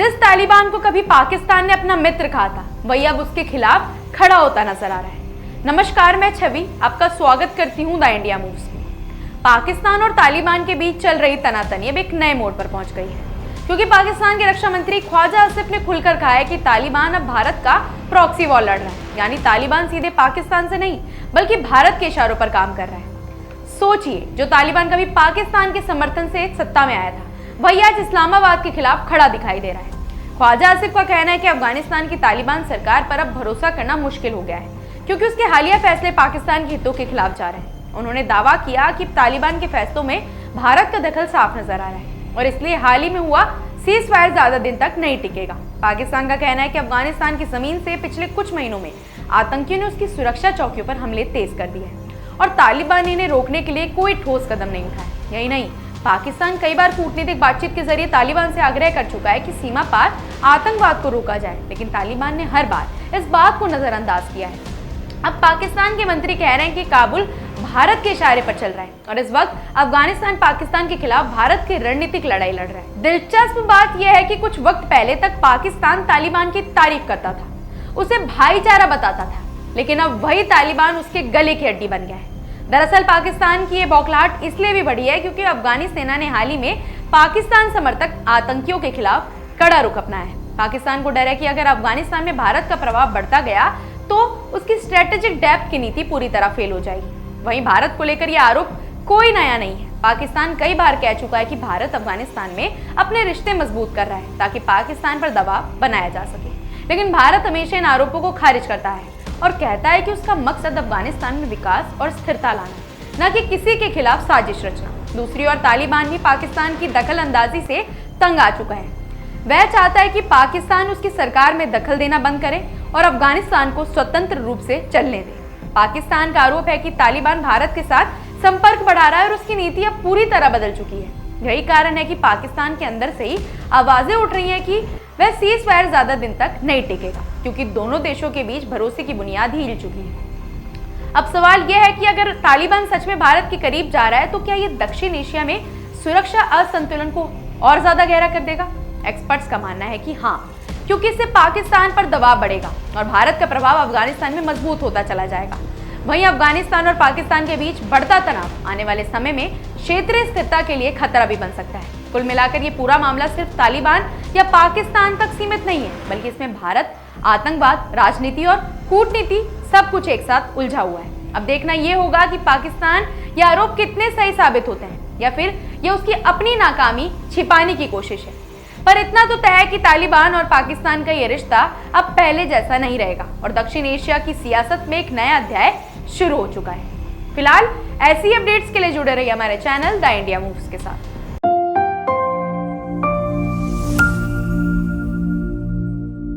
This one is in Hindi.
जिस तालिबान को कभी पाकिस्तान ने अपना मित्र कहा था, वही अब उसके खिलाफ खड़ा होता नजर आ रहा है। नमस्कार, मैं छवि आपका स्वागत करती हूँ द इंडिया मूव्स में। पाकिस्तान और तालिबान के बीच चल रही तनातनी अब एक नए मोड़ पर पहुंच गई है, क्योंकि पाकिस्तान के रक्षा मंत्री ख्वाजा आसिफ ने खुलकर कहा है कि तालिबान अब भारत का प्रॉक्सी वॉर लड़ रहा है। यानी तालिबान सीधे पाकिस्तान से नहीं बल्कि भारत के इशारों पर काम कर रहा है। सोचिए, जो तालिबान कभी पाकिस्तान के समर्थन से सत्ता में आया था, वही आज इस्लामाबाद के खिलाफ खड़ा दिखाई दे रहा है। ख्वाजा आसिफ का कहना है कि अफगानिस्तान की तालिबान सरकार पर अब भरोसा करना मुश्किल हो गया है, क्योंकि उसके हालिया फैसले पाकिस्तान के हितों के खिलाफ जा रहे हैं। उन्होंने दावा किया कि तालिबान के फैसलों में भारत का दखल साफ नजर आ रहा है और इसलिए हाल ही में हुआ सीज फायर ज्यादा दिन तक नहीं टिकेगा। पाकिस्तान का कहना है कि अफगानिस्तान की जमीन से पिछले कुछ महीनों में आतंकियों ने उसकी सुरक्षा चौकियों पर हमले तेज कर दिए हैं और तालिबान इन्हें रोकने के लिए कोई ठोस कदम नहीं उठाया। यही नहीं, पाकिस्तान कई बार कूटनीतिक बातचीत के जरिए तालिबान से आग्रह कर चुका है कि सीमा पार आतंकवाद को रोका जाए, लेकिन तालिबान ने हर बार इस बात को नजरअंदाज किया है। अब पाकिस्तान के मंत्री कह रहे हैं कि काबुल भारत के इशारे पर चल रहा है और इस वक्त अफगानिस्तान पाकिस्तान के खिलाफ भारत की रणनीतिक लड़ाई लड़ रहा है। दिलचस्प बात यह है कि कुछ वक्त पहले तक पाकिस्तान तालिबान की तारीफ करता था, उसे भाईचारा बताता था, लेकिन अब वही तालिबान उसके गले की हड्डी बन गया है। दरअसल पाकिस्तान की ये बौखलाहट इसलिए भी बढ़ी है क्योंकि अफगानी सेना ने हाल ही में पाकिस्तान समर्थक आतंकियों के खिलाफ कड़ा रुख अपनाया है। पाकिस्तान को डर है कि अगर अफगानिस्तान में भारत का प्रभाव बढ़ता गया तो उसकी स्ट्रेटेजिक डेप्थ की नीति पूरी तरह फेल हो जाएगी। वहीं भारत को लेकर यह आरोप कोई नया नहीं है। पाकिस्तान कई बार कह चुका है कि भारत अफगानिस्तान में अपने रिश्ते मजबूत कर रहा है ताकि पाकिस्तान पर दबाव बनाया जा सके, लेकिन भारत हमेशा इन आरोपों को खारिज करता है और कहता है कि उसका मकसद अफगानिस्तान में विकास और स्थिरता लाना, न कि किसी के खिलाफ साजिश रचना। दूसरी ओर तालिबान भी पाकिस्तान की दखल अंदाजी से तंग आ चुका है। वह चाहता है कि पाकिस्तान उसकी सरकार में दखल देना बंद करे और अफगानिस्तान को स्वतंत्र रूप से चलने दे। पाकिस्तान का आरोप है कि तालिबान भारत के साथ संपर्क बढ़ा रहा है और उसकी नीति अब पूरी तरह बदल चुकी है। यही कारण है कि पाकिस्तान के अंदर से ही आवाजें उठ रही हैं कि वह सीज फायर ज्यादा दिन तक नहीं टिकेगा, क्योंकि दोनों देशों के बीच भरोसे की बुनियाद ही हिल चुकी है। अब सवाल यह है कि अगर तालिबान सच में भारत के करीब जा रहा है तो क्या यह दक्षिण एशिया में सुरक्षा असंतुलन को और ज्यादा गहरा कर देगा? एक्सपर्ट्स का मानना है कि हाँ, क्योंकि इससे पाकिस्तान पर दबाव बढ़ेगा और भारत का प्रभाव अफगानिस्तान में मजबूत होता चला जाएगा। वहीं अफगानिस्तान और पाकिस्तान के बीच बढ़ता तनाव आने वाले समय में क्षेत्रीय स्थिरता के लिए खतरा भी बन सकता है। कुल मिलाकर ये पूरा मामला सिर्फ तालिबान या पाकिस्तान तक सीमित नहीं है, बल्कि इसमें भारत, आतंकवाद, राजनीति और कूटनीति सब कुछ एक साथ उलझा हुआ है। अब देखना ये होगा कि पाकिस्तान ये आरोप कितने सही साबित होते हैं या फिर ये उसकी अपनी नाकामी छिपाने की कोशिश है। पर इतना तो तय है कि तालिबान और पाकिस्तान का ये रिश्ता अब पहले जैसा नहीं रहेगा और दक्षिण एशिया की सियासत में एक नया अध्याय शुरू हो चुका है। फिलहाल ऐसी अपडेट्स के लिए जुड़े रहिए हमारे चैनल द इंडिया मूव्स के साथ।